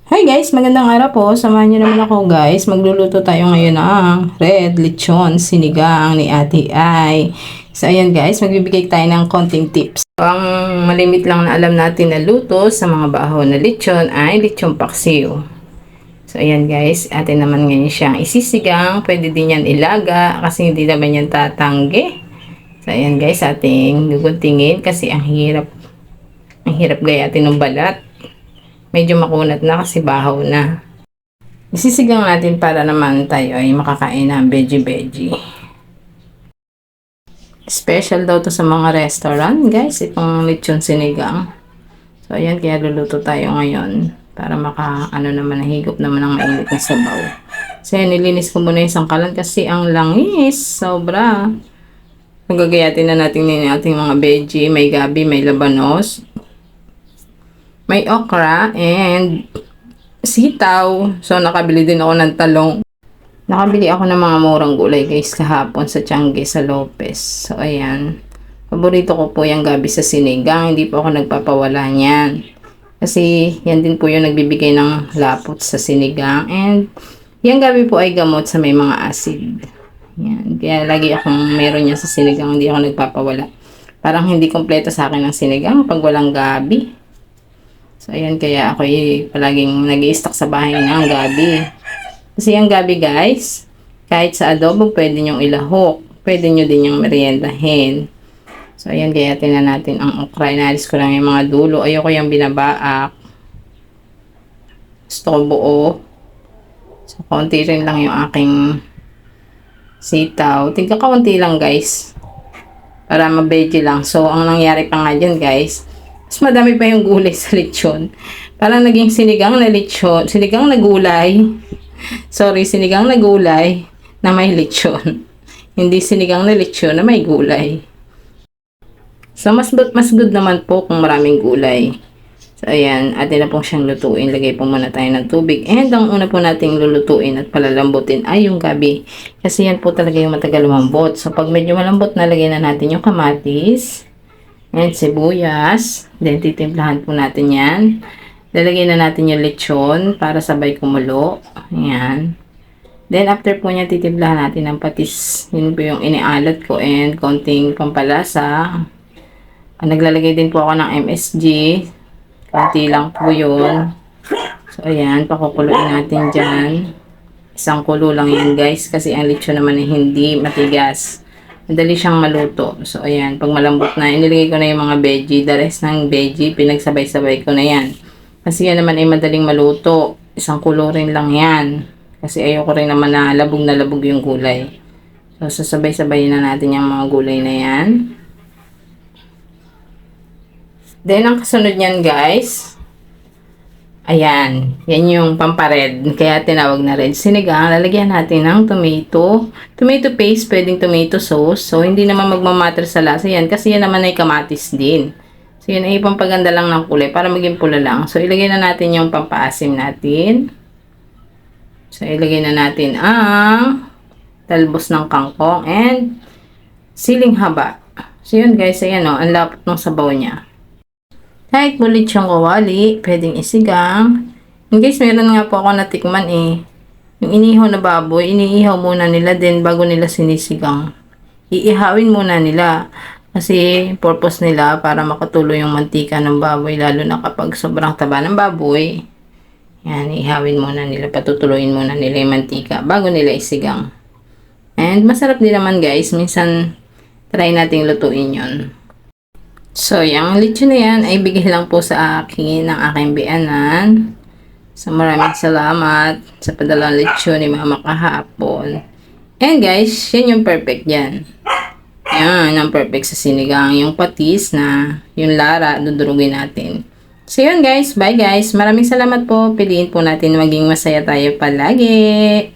Hi guys, magandang araw po. Samahan niyo naman ako guys. Magluluto tayo ngayon ng red lechon sinigang ni Ate Ai. So ayan guys, magbibigay tayo ng konting tips. Ang malimit lang na alam natin na luto sa mga baho na lechon ay lechon paksiw. So ayan guys, atin naman ngayon siyang isisigang. Pwede din yan ilaga kasi hindi naman yan tatanggi. So ayan guys, ating guguntingin kasi ang hirap. Ang hirap gayatin ng balat. Medyo makunat na kasi bahaw na. Isisigang natin para naman tayo ay makakain ng veggie-veggie. Special daw to sa mga restaurant, guys, itong lechon sinigang. So, ayan, kaya luluto tayo ngayon para naman, nahigop naman ang mainit na sabaw. So, ayan, nilinis ko muna yung sangkalan kasi ang langis, sobra. Magagayatin na natin yung ating mga veggie, may gabi, may labanos, may okra, and sitaw. So, nakabili din ako ng talong. Nakabili ako ng mga murang gulay guys kahapon sa Tiangge sa Lopez. So, ayan. Paborito ko po yung gabi sa sinigang. Hindi po ako nagpapawala niyan. Kasi, yan din po yung nagbibigay ng lapot sa sinigang. And, yung gabi po ay gamot sa may mga acid. Yan. Kaya, lagi akong meron niya sa sinigang. Hindi ako nagpapawala. Parang hindi kompleto sa akin ang sinigang pag walang gabi. So, ayan, kaya ako palaging nag-i-stock sa bahay ng gabi. Kasi yung gabi, guys, kahit sa adobo, pwede nyong ilahok. Pwede nyo din yung meriendahin. So, ayan, kaya tingnan natin ang okra. Inalis ko lang yung mga dulo. Ayoko yung binabaak. Gusto ko buo. So, konti rin lang yung aking sitaw. Tigka kaunti lang, guys. Para mabedyo lang. So, ang nangyari pa nga dyan, guys, mas madami pa yung gulay sa lechon. Parang naging sinigang na lechon, sinigang na gulay. Sorry, sinigang na gulay na may lechon. Hindi sinigang na lechon na may gulay. So, mas good naman po kung maraming gulay. So, ayan, atin na pong siyang lutuin. Lagay po muna tayo ng tubig. And ang una po nating lulutuin at palalambutin ay yung gabi. Kasi yan po talaga yung matagal lumambot. So, pag medyo malambot na, lagyan na natin yung kamatis and sibuyas. Then, titimplahan po natin yan. Lalagyan na natin yung lechon para sabay kumulo. Ayan. Then, after po niya, titimplahan natin ng patis. Yun po yung inialat ko and konting pampalasa. Naglalagay din po ako ng MSG. Konti lang po yun. So, ayan. Pakukuluin natin dyan. Isang kulo lang yan, guys. Kasi ang lechon naman ay hindi matigas. Madali siyang maluto. So, ayan. Pag malambot na, inilagay ko na yung mga veggie. The rest ng veggie, pinagsabay-sabay ko na yan. Kasi yan naman ay madaling maluto. Isang kulo rin lang yan. Kasi ayoko rin naman na labog yung gulay. So, sasabay-sabay na natin yung mga gulay na yan. Then, ang kasunod niyan, guys, ayan, yan yung pampared. Kaya tinawag na red sinigang. Lalagyan natin ng tomato. Tomato paste, pwedeng tomato sauce. So, hindi naman magmamatter sa lasa yan. Kasi yan naman ay kamatis din. So, yun ay pampaganda lang ng kulay para maging pula lang. So, ilagay na natin yung pampaasim natin. So, ilagay na natin ang talbos ng kangkong and siling haba. So, yun guys, ayan o, ang lapot ng sabaw niya. Kahit bulit siyang kawali, pwedeng isigang. And guys, meron nga po ako natikman eh. Yung inihaw na baboy, iniihaw muna nila din bago nila sinisigang. Iihawin muna nila. Kasi purpose nila para makatuloy yung mantika ng baboy. Lalo na kapag sobrang taba ng baboy. Yan, ihawin muna nila. Patutuloyin muna nila yung mantika bago nila isigang. And masarap din naman guys. Minsan try nating lutuin yon. So, yung lechon na yan ay bigay lang po sa akin ng aking biyanan. So, maraming salamat sa padalang lechon ni Mama kahapon. And guys, yan yung perfect yan. Yan, ang perfect sa sinigang. Yung patis na, yung lara, dudurugin natin. So, yun guys. Bye guys. Maraming salamat po. Piliin po natin maging masaya tayo palagi.